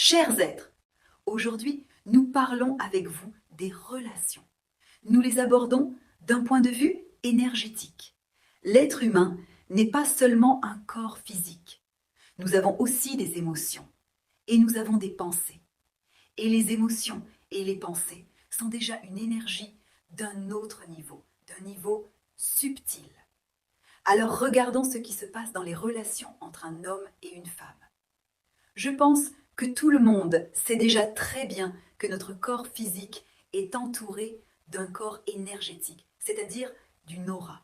Chers êtres, aujourd'hui, nous parlons avec vous des relations. Nous les abordons d'un point de vue énergétique. L'être humain n'est pas seulement un corps physique. Nous avons aussi des émotions et nous avons des pensées. Et les émotions et les pensées sont déjà une énergie d'un autre niveau, d'un niveau subtil. Alors regardons ce qui se passe dans les relations entre un homme et une femme. Je pense que tout le monde sait déjà très bien que notre corps physique est entouré d'un corps énergétique, c'est-à-dire d'une aura.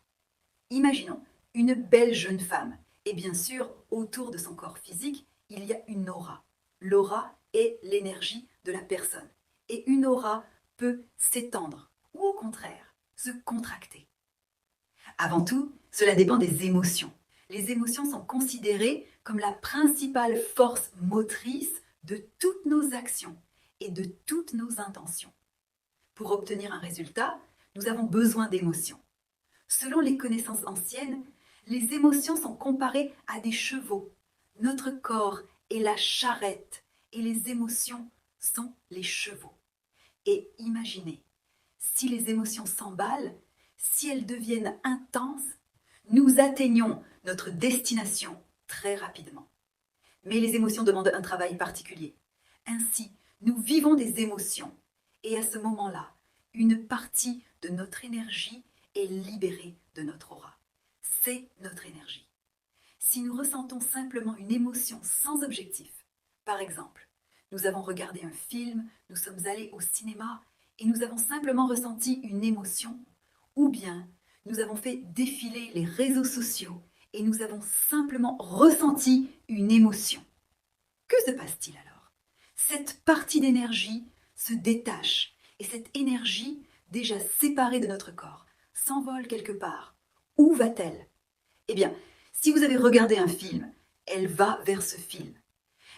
Imaginons une belle jeune femme, et bien sûr, autour de son corps physique, il y a une aura. L'aura est l'énergie de la personne. Et une aura peut s'étendre, ou au contraire, se contracter. Avant tout, cela dépend des émotions. Les émotions sont considérées comme la principale force motrice de toutes nos actions et de toutes nos intentions. Pour obtenir un résultat, nous avons besoin d'émotions. Selon les connaissances anciennes, les émotions sont comparées à des chevaux. Notre corps est la charrette et les émotions sont les chevaux. Et imaginez, si les émotions s'emballent, si elles deviennent intenses, nous atteignons notre destination très rapidement. Mais les émotions demandent un travail particulier. Ainsi, nous vivons des émotions et à ce moment-là, une partie de notre énergie est libérée de notre aura. C'est notre énergie. Si nous ressentons simplement une émotion sans objectif, par exemple, nous avons regardé un film, nous sommes allés au cinéma et nous avons simplement ressenti une émotion, ou bien nous avons fait défiler les réseaux sociaux et nous avons simplement ressenti une émotion. Que se passe-t-il alors? Cette partie d'énergie se détache et cette énergie, déjà séparée de notre corps, s'envole quelque part. Où va-t-elle? Eh bien, si vous avez regardé un film, elle va vers ce film.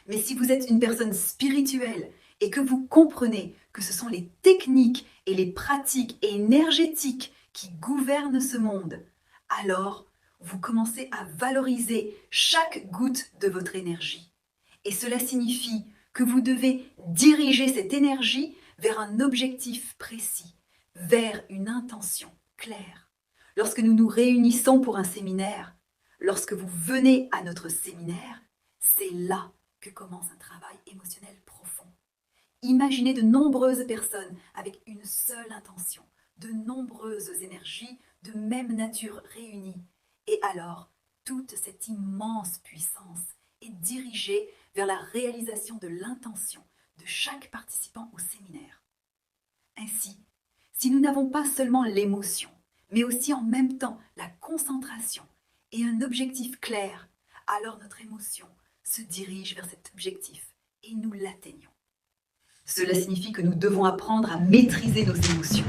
Mais si vous êtes une personne spirituelle et que vous comprenez que ce sont les techniques et les pratiques énergétiques qui gouvernent ce monde, alors vous commencez à valoriser chaque goutte de votre énergie. Et cela signifie que vous devez diriger cette énergie vers un objectif précis, vers une intention claire. Lorsque nous nous réunissons pour un séminaire, lorsque vous venez à notre séminaire, c'est là que commence un travail émotionnel profond. Imaginez de nombreuses personnes avec une seule intention, de nombreuses énergies de même nature réunies. Et alors, toute cette immense puissance est dirigée vers la réalisation de l'intention de chaque participant au séminaire. Ainsi, si nous n'avons pas seulement l'émotion, mais aussi en même temps la concentration et un objectif clair, alors notre émotion se dirige vers cet objectif et nous l'atteignons. Cela signifie que nous devons apprendre à maîtriser nos émotions.